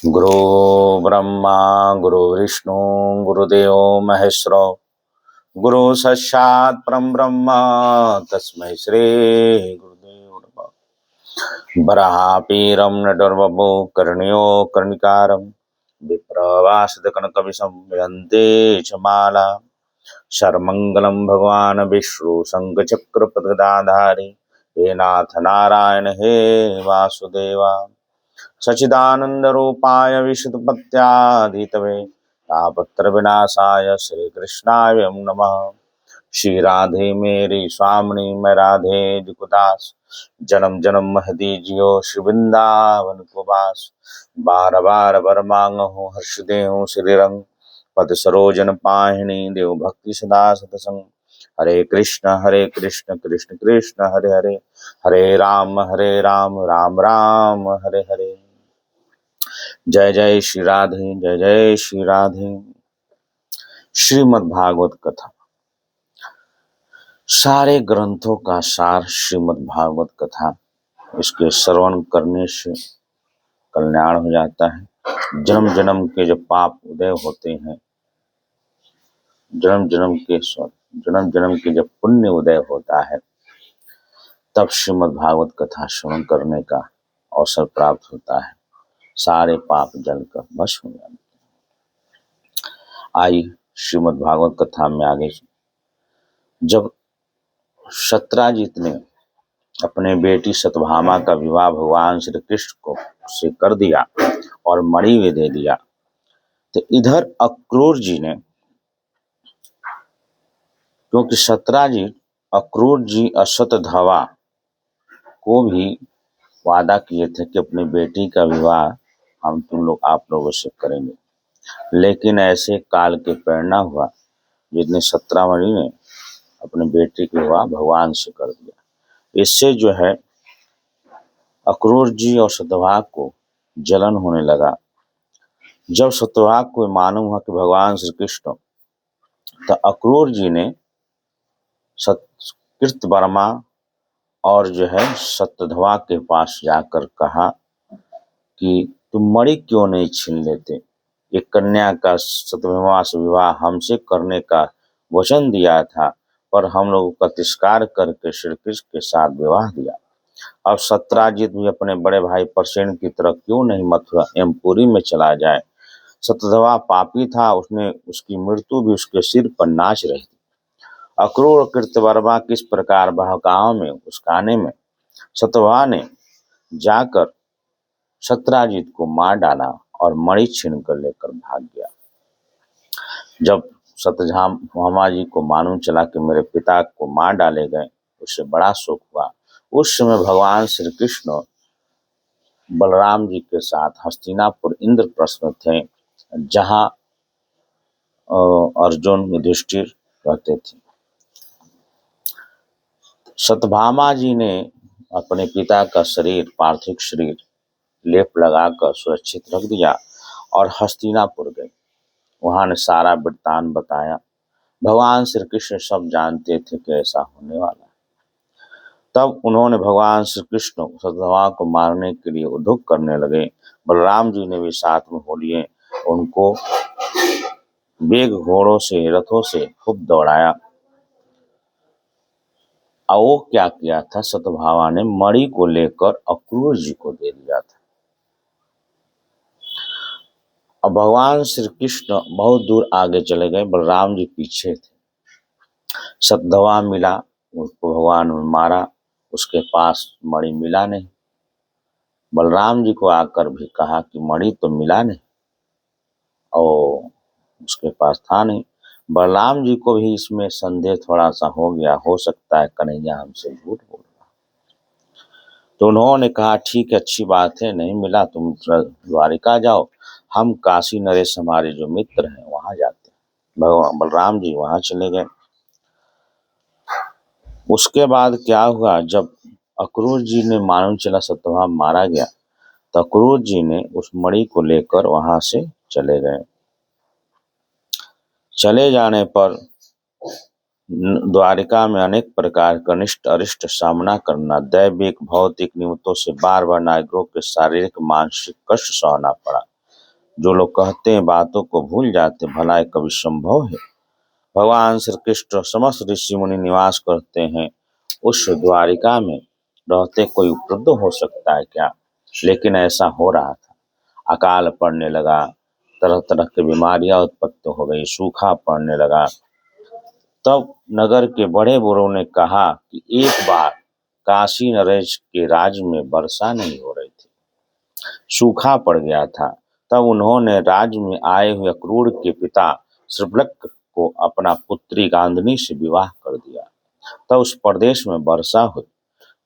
गुरु ब्रह्मा गुरु विष्णु गुरुदेव महेश्वरो गुरु साक्षात् परम ब्रह्म तस्मै श्री गुरुदेव नमः। वराहपीरं नटवर्वपो कर्णयो कर्णिकारं विप्रवासितकनकविशं विदन्ते च माला सर्वमङ्गलं भगवान् विष्णु शङ्खचक्रपद्गदाधारी हे नाथ नारायण हे वासुदेवा सच्चिदानंद रूपाय विशुद्धपत्यादितवे तापत्र विनाशाय श्री कृष्णाय नमः। श्री राधे मेरी स्वामिनी मैं राधे दुकुदास जन्म जन्म महदी जियो श्री वृंदावन को वास बार बार बर मांगो हर्ष देहु श्री रंग पद सरोजन पाहिणी देव भक्ति सदा सतसंग हरे कृष्ण कृष्ण कृष्ण हरे हरे हरे राम राम राम हरे हरे। जय जय श्री राधे जय जय श्री राधे। श्रीमद् भागवत कथा सारे ग्रंथों का सार श्रीमद् भागवत कथा। इसके श्रवण करने से कल्याण हो जाता है। जन्म जन्म के जो पाप उदय होते हैं, जन्म जन्म के जब पुण्य उदय होता है, तब श्रीमद् भागवत कथा श्रवण करने का अवसर प्राप्त होता है। सारे पाप जलकर भस्म हो जाते हैं। आई श्रीमद् भागवत कथा में आगे जब सत्राजित ने अपने बेटी सत्यभामा का विवाह भगवान श्री कृष्ण को से कर दिया और मणि भी दे दिया, तो इधर अक्रूर जी ने, क्योंकि सत्राजित अक्रूर जी अश्वत्थामा को भी वादा किए थे कि अपनी बेटी का विवाह हम तुम लोग आप लोगों से करेंगे, लेकिन ऐसे काल के प्रेरणा हुआ जितने सत्रामणि ने अपने बेटी के विवाह भगवान से कर दिया। इससे जो है अक्रूर जी और सत्यभामा को जलन होने लगा। जब सत्यभामा को मालूम हुआ कि भगवान श्री कृष्ण, तो अक्रूर जी ने कृतवर्मा और जो है सत्यभामा के पास जाकर कहा कि तुम मणि क्यों नहीं छीन लेते। एक कन्या का सत्यभामा से विवाह हमसे करने का वचन दिया था, पर हम लोगों का तिरस्कार करके श्री कृष्ण के साथ विवाह दिया। अब सत्राजित भी अपने बड़े भाई परसेन की तरह क्यों नहीं मथुरा एवं में चला जाए। सत्यभामा पापी था, उसने उसकी मृत्यु भी उसके सिर पर नाच रही थी। अक्रूर और कृतवर्मा किस प्रकार बहकाव में उसकाने में सत्यभामा ने जाकर सत्राजित को मार डाला और मणि छीन कर लेकर भाग गया। जब सत्यभामा जी को मालूम चला कि मेरे पिता को मार डाले गए, उससे बड़ा शोक हुआ। उस समय भगवान श्री कृष्ण बलराम जी के साथ हस्तिनापुर इंद्रप्रस्थ में थे, जहाँ अर्जुन युधिष्ठिर रहते थे। सत्यभामा जी ने अपने पिता का शरीर, पार्थिव शरीर लेप लगाकर सुरक्षित रख दिया और हस्तिनापुर गए। वहां ने सारा वृत्तांत बताया। भगवान श्री कृष्ण सब जानते थे कि ऐसा होने वाला है। तब उन्होंने भगवान श्री कृष्ण सत्यभामा को मारने के लिए उद्योग करने लगे। बलराम जी ने भी साथ में हो लिए। उनको वेग घोड़ों से, रथों से खूब दौड़ाया। और वो क्या किया था, सत्यभामा ने मणि को लेकर अक्रूर जी को दे दिया था। और भगवान श्री कृष्ण बहुत दूर आगे चले गए, बलराम जी पीछे थे। सत्यभामा मिला, उसको भगवान ने मारा, उसके पास मणि मिला नहीं। बलराम जी को आकर भी कहा कि मणि तो मिला नहीं और उसके पास था नहीं। बलराम जी को भी इसमें संदेह थोड़ा सा हो गया, हो सकता है कन्हैया हमसे झूठ बोल रहा। तो उन्होंने कहा ठीक है, अच्छी बात है, नहीं मिला तुम द्वारिका जाओ, हम काशी नरेश हमारे जो मित्र हैं वहां जाते हैं। भगवान बलराम जी वहां चले गए। उसके बाद क्या हुआ, जब अक्रूर जी ने मालूम चला सत्यभामा मारा गया, तो अक्रूर जी ने उस मणि को लेकर वहां से चले गए। चले जाने पर द्वारिका में अनेक प्रकार का अनिष्ट अरिष्ट सामना करना, दैविक भौतिक निमित्तों से बार बार नागरिकों के शारीरिक मानसिक कष्ट सहना पड़ा। जो लोग कहते हैं बातों को भूल जाते, भला ये कभी संभव है? भगवान श्री कृष्ण समस्त ऋषि मुनि निवास करते हैं उस द्वारिका में, रहते कोई उपलब्ध हो सकता है क्या? लेकिन ऐसा हो रहा था। अकाल पड़ने लगा, तरह तरह की बीमारियां उत्पत्ति हो गई, सूखा पड़ने लगा। तब नगर के बड़े बूढ़ों ने कहा कि एक बार काशी नरेश के राज्य में वर्षा नहीं हो रही थी, सूखा पड़ गया था। तब उन्होंने राज्य में आए हुए अक्रूर के पिता शृंबलक को अपना पुत्री गांधनी से विवाह कर दिया। तब उस प्रदेश में वर्षा हुई।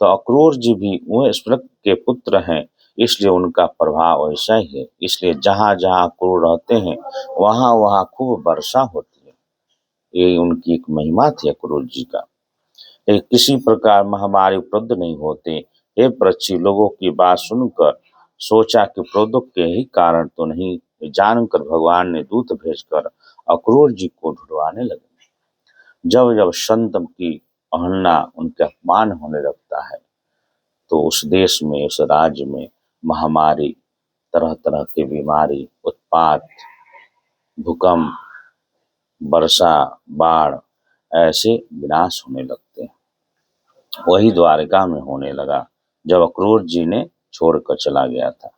तो अक्रूर जी भी वो शृंबलक के पुत्र हैं, इसलिए उनका प्रभाव वैसा ही है। इसलिए जहाँ जहाँ अक्रूर रहते हैं वहाँ वहाँ खूब वर्षा होती है। ये उनकी एक महिमा थी अक्रूर जी का। लेकिन किसी प्रकार महामारी उपलब्ध नहीं होते। हे परीक्षित, लोगों की बात सुनकर सोचा कि उपद्रव के ही कारण तो नहीं, जानकर भगवान ने दूत भेजकर अक्रूर जी को ढूंढवाने लगे। जब जब संत की अवहेलना, उनके अपमान होने लगता है, तो उस देश में, उस राज्य में महामारी, तरह तरह की बीमारी, उत्पात, भूकंप, वर्षा, बाढ़, ऐसे विनाश होने लगते हैं। वही द्वारिका में होने लगा जब अक्रूर जी ने छोड़कर चला गया था।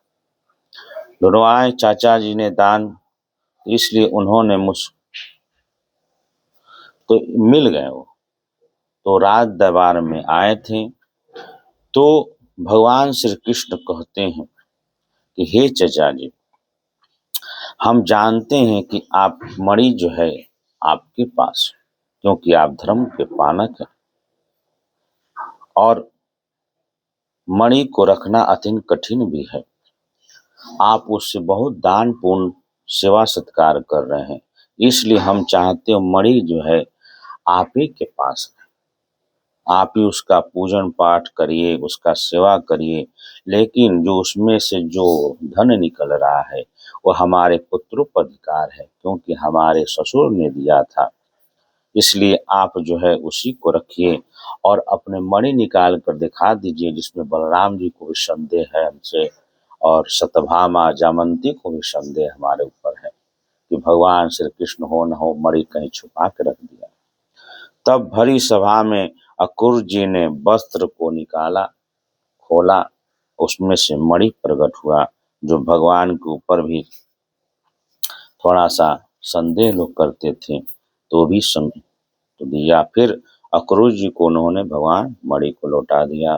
ढूंढवाए चाचा जी ने दान, इसलिए उन्होंने मुझ तो मिल गए। वो तो राज दरबार में आए थे। तो भगवान श्री कृष्ण कहते हैं कि हे चाचा जी, हम जानते हैं कि आप मणि जो है आपके पास, क्योंकि आप धर्म के पालक हैं और मणि को रखना अत्यंत कठिन भी है। आप उससे बहुत दान पुण्य, सेवा सत्कार कर रहे हैं, इसलिए हम चाहते हो मणि जो है आप ही के पास है। आप ही उसका पूजन पाठ करिए, उसका सेवा करिए। लेकिन जो उसमें से जो धन निकल रहा है वो हमारे पुत्रोपधिकार है, क्योंकि हमारे ससुर ने दिया था। इसलिए आप जो है उसी को रखिए और अपने मणि निकाल कर दिखा दीजिए, जिसमें बलराम जी को भी संदेह है हमसे और सत्यभामा जामंती को भी संदेह हमारे ऊपर है कि भगवान श्री कृष्ण हो न हो मणि कहीं छुपा के रख दिया। तब भरी सभा में अक्रूर जी ने वस्त्र को निकाला, खोला, उसमें से मणि प्रकट हुआ, जो भगवान के ऊपर भी थोड़ा सा संदेह लोग करते थे, तो भी तो दिया। फिर अक्रूर जी को उन्होंने भगवान मणि को लौटा दिया।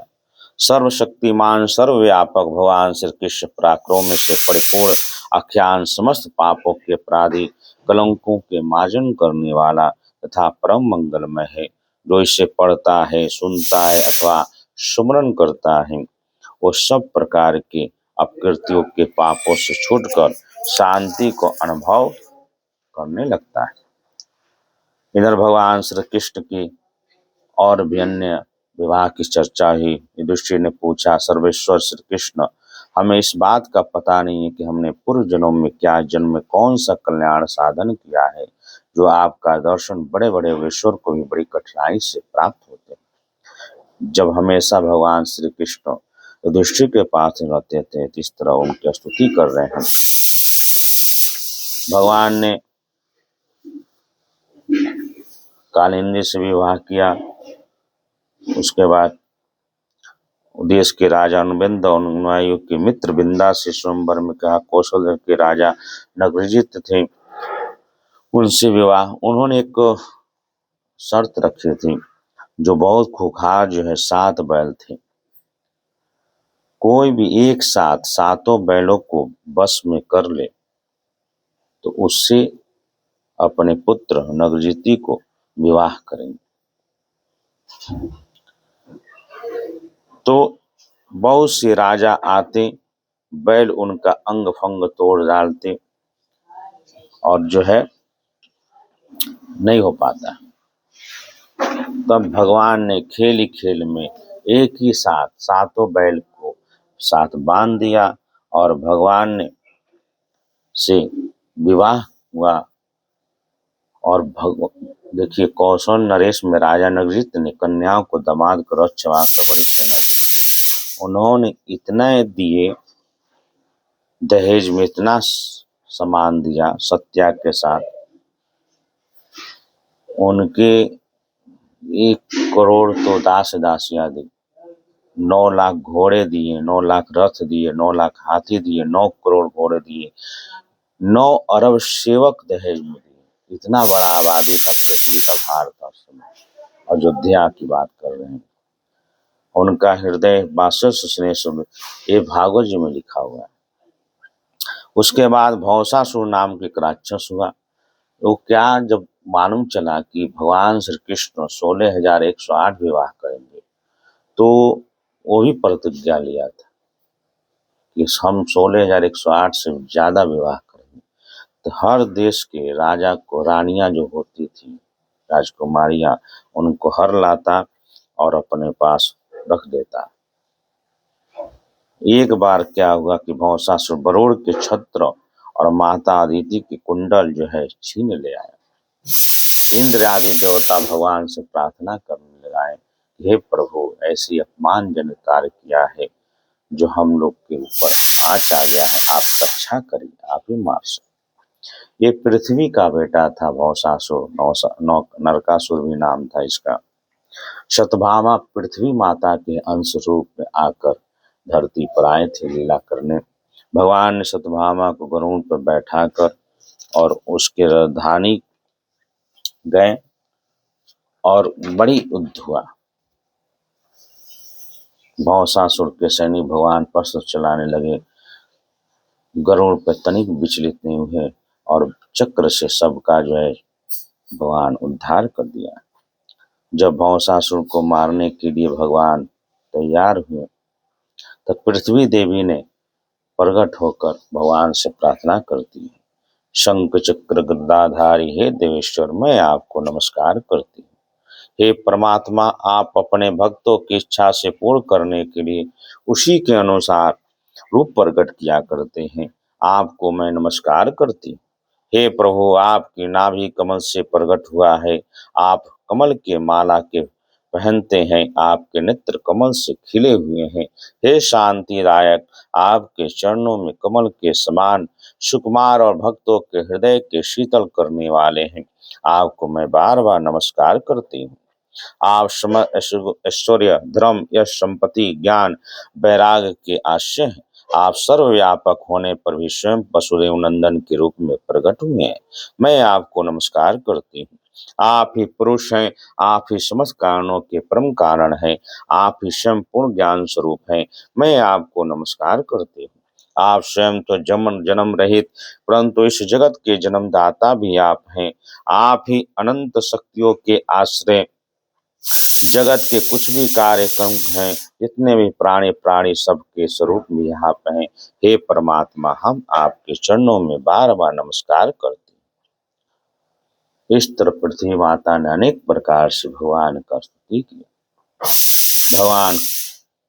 सर्वशक्तिमान सर्वव्यापक भगवान श्री कृष्ण पराक्रम से परिपूर्ण, अख्यान समस्त पापों के अपराधी, कलंकों के मार्जन करने वाला तथा परम मंगलमय है। जो इसे पढ़ता है, सुनता है अथवा सुमरन करता है, वो सब प्रकार के अपकृत्यों के पापों से छूटकर शांति को अनुभव करने लगता है। इधर भगवान श्री कृष्ण की और भी अन्य विवाह की चर्चा हुई। युधिष्ठिर ने पूछा, सर्वेश्वर श्री कृष्ण, हमें इस बात का पता नहीं है कि हमने पूर्व जन्म में क्या जन्म में कौन सा कल्याण साधन किया है, जो आपका दर्शन बड़े बड़े ईश्वर को भी बड़ी कठिनाई से प्राप्त होते हैं। जब हमेशा भगवान श्री कृष्ण युधिष्ठिर के पास रहते थे, इस तरह उनकी स्तुति कर रहे हैं। भगवान ने कालिंदी से विवाह किया। उसके बाद देश के राजा अनुबंध और अनुयायियों के मित्र बिंदा से स्वयंवर में कहा। कौशल के राजा नगरजित थे, उनसे विवाह। उन्होंने एक शर्त रखी थी, जो बहुत खूंखार जो है 7 बैल थे। कोई भी एक साथ सातों बैलों को बस में कर ले तो उससे अपने पुत्र नगरजीती को विवाह करेंगे। तो बहुत से राजा आते, बैल उनका अंग फंग तोड़ डालते और जो है नहीं हो पाता। तब भगवान ने खेल ही खेल में एक ही साथ सातों बैल को साथ बांध दिया और भगवान ने से विवाह हुआ। और देखिए, कौशल नरेश में राजा नगरजित ने कन्याओं को दामाद को रथ चढ़ा कर बड़ी सेना दी। उन्होंने इतना दिए, दहेज में इतना सम्मान दिया सत्या के साथ। उनके 1 करोड़ तो दास दासियां दी, 9 लाख घोड़े दिए, 9 लाख रथ दिए, 9 लाख हाथी दिए, 9 करोड़ घोड़े दिए, 9 अरब सेवक दहेज में दिए। इतना बड़ा आबादी था पृथ्वी का भार था उस समय। अयोध्या की बात कर रहे हैं। उनका हृदय बासठ स्नेह सुन, ये भागवत जी में लिखा हुआ है। उसके बाद भौसासुर नाम के एक राक्षस हुआ। तो क्या जब मालूम चला कि भगवान श्री कृष्ण 16,108 विवाह करेंगे, तो वो भी प्रतिज्ञा लिया था कि हम 16,108 से ज्यादा विवाह करेंगे। तो हर देश के राजा को रानियां जो होती थी, राजकुमारियां, उनको हर लाता और अपने पास रख देता। एक बार क्या हुआ कि भौसासुर वरुण के छत्र और माता अदिति की कुंडल जो है छीन ले आया। इंद्र आदि देवता भगवान से प्रार्थना करने लगाए, हे प्रभु, ऐसी अपमानजनक कार्य किया है जो हम लोग के ऊपर आँच आ गया है, आप रक्षा करिए, आप ही मार सकते। ये पृथ्वी का बेटा था भौसासुर, नरकासुर भी नाम था इसका। शतभामा पृथ्वी माता के अंश रूप में आकर धरती पर आए थे लीला करने। भगवान ने शतभामा को गरुड़ पर बैठाकर और उसके राजधानी गए और बड़ी युद्ध हुआ। भौसासुर के सैनिक भगवान पर से चलाने लगे, गरुड़ पर तनिक विचलित नहीं हुए और चक्र से सबका जो है भगवान उद्धार कर दिया। जब भौसासुर को मारने के लिए भगवान तैयार हुए, तब पृथ्वी देवी ने प्रकट होकर भगवान से प्रार्थना करती है, शंख चक्र गदाधारी हे देवेश्वर, मैं आपको नमस्कार करती हूँ। हे परमात्मा, आप अपने भक्तों की इच्छा से पूर्ण करने के लिए उसी के अनुसार रूप प्रकट किया करते हैं, आपको मैं नमस्कार करती हूँ। हे प्रभु, आपकी नाभि कमल से प्रकट हुआ है, आप कमल के माला के पहनते हैं, आपके नेत्र कमल से खिले हुए हैं। हे शांतिदायक, आपके चरणों में कमल के समान सुकुमार और भक्तों के हृदय के शीतल करने वाले हैं, आपको मैं बार बार नमस्कार करती हूँ। आप ऐश्वर्य, धर्म, यश, संपत्ति, ज्ञान, वैराग्य के आश्रय हैं। आप सर्वव्यापक होने पर भी स्वयं वसुदेव नंदन के रूप में प्रकट हुए हैं, मैं आपको नमस्कार करती हूँ। आप ही पुरुष हैं, आप ही समस्त कारणों के परम कारण हैं, आप ही स्वयं पूर्ण ज्ञान स्वरूप हैं, मैं आपको नमस्कार करती हूँ। आप स्वयं तो जन्म रहित, परंतु इस जगत के जन्मदाता भी आप हैं। आप ही अनंत शक्तियों के आश्रय, जगत के कुछ भी कार्यक्रम हैं, जितने भी प्राणी सबके स्वरूप भी आप हैं। हे परमात्मा, हम आपके चरणों में बार बार नमस्कार करते हैं। इस तरह पृथ्वी माता ने अनेक प्रकार से भगवान का स्तुति किया। भगवान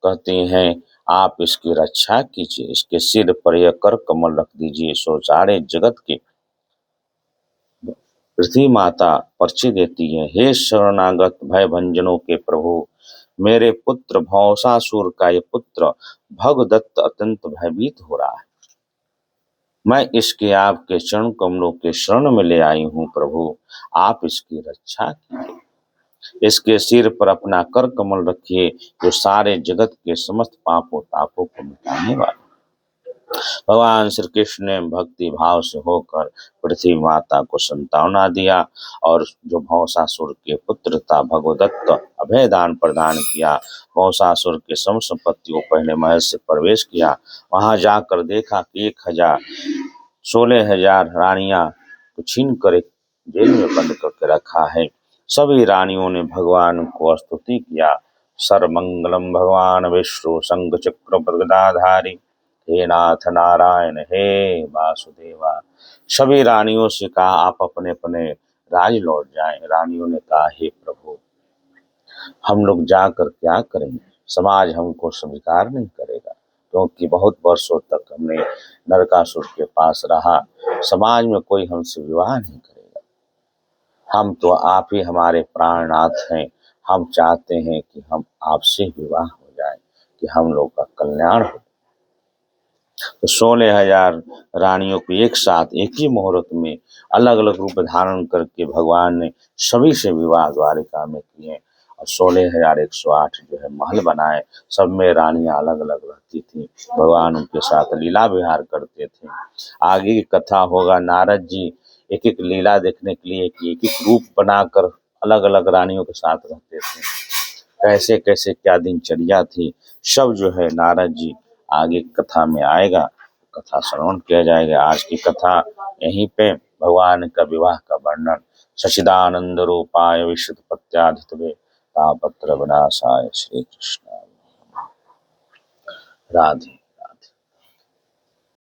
कहते हैं, आप इसकी रक्षा कीजिए, इसके सिर पर यह कर कमल रख दीजिए, सो सारे जगत के। पृथ्वी माता पर्ची देती है, हे शरणागत भय भंजनों के प्रभु, मेरे पुत्र भौसासुर का ये पुत्र भगदत्त अत्यंत भयभीत हो रहा है, मैं इसके आपके चरण कमलों के शरण में ले आई हूँ प्रभु, आप इसकी रक्षा कीजिए। इसके सिर पर अपना कर कमल रखिए, जो सारे जगत के समस्त पापों तापों को मिटाने वाला। भगवान श्री कृष्ण ने भक्ति भाव से होकर पृथ्वी माता को संतावना दिया और जो भौसासुर के पुत्र था भगदत्त अभय दान प्रदान किया। भौसासुर के सम संपत्ति को पहले महल से प्रवेश किया, वहां जाकर देखा कि 16,000 रानियां को छीन कर एक जेल में बंद करके रखा है। सभी रानियों ने भगवान को स्तुति किया, सर्वमंगलम भगवान विष्णु शंख चक्र गदाधारी, हे नाथ नारायण, हे वासुदेवा। सभी रानियों से कहा, आप अपने अपने राज लौट जाएं। रानियों ने कहा, हे प्रभु, हम लोग जाकर क्या करेंगे, समाज हमको स्वीकार नहीं करेगा, क्योंकि बहुत वर्षों तक हमने नरकासुर के पास रहा, समाज में कोई हमसे विवाह नहीं करेगा। हम तो आप ही हमारे प्राणनाथ हैं, हम चाहते हैं कि हम आपसे विवाह हो जाए, कि हम लोग का कल्याण हो। तो 16,000 रानियों को एक साथ एक ही मुहूर्त में अलग अलग रूप धारण करके भगवान ने सभी से विवाह द्वारिका में किए और 16,108 जो है महल बनाए। सब में रानियां अलग अलग रहती थी, भगवान उनके साथ लीला विहार करते थे। आगे की कथा होगा, नारद जी एक एक लीला देखने के लिए एक एक रूप बनाकर अलग अलग रानियों के साथ रहते थे, कैसे कैसे क्या दिनचर्या थी, सब जो है नारद जी आगे कथा में आएगा, कथा श्रवण किया जाएगा। आज की कथा यहीं पे भगवान का विवाह का वर्णन। सच्चिदानंद रूपाय विशुद्धपत्याधितवे तापत्र विनाशाय श्री कृष्ण राधे।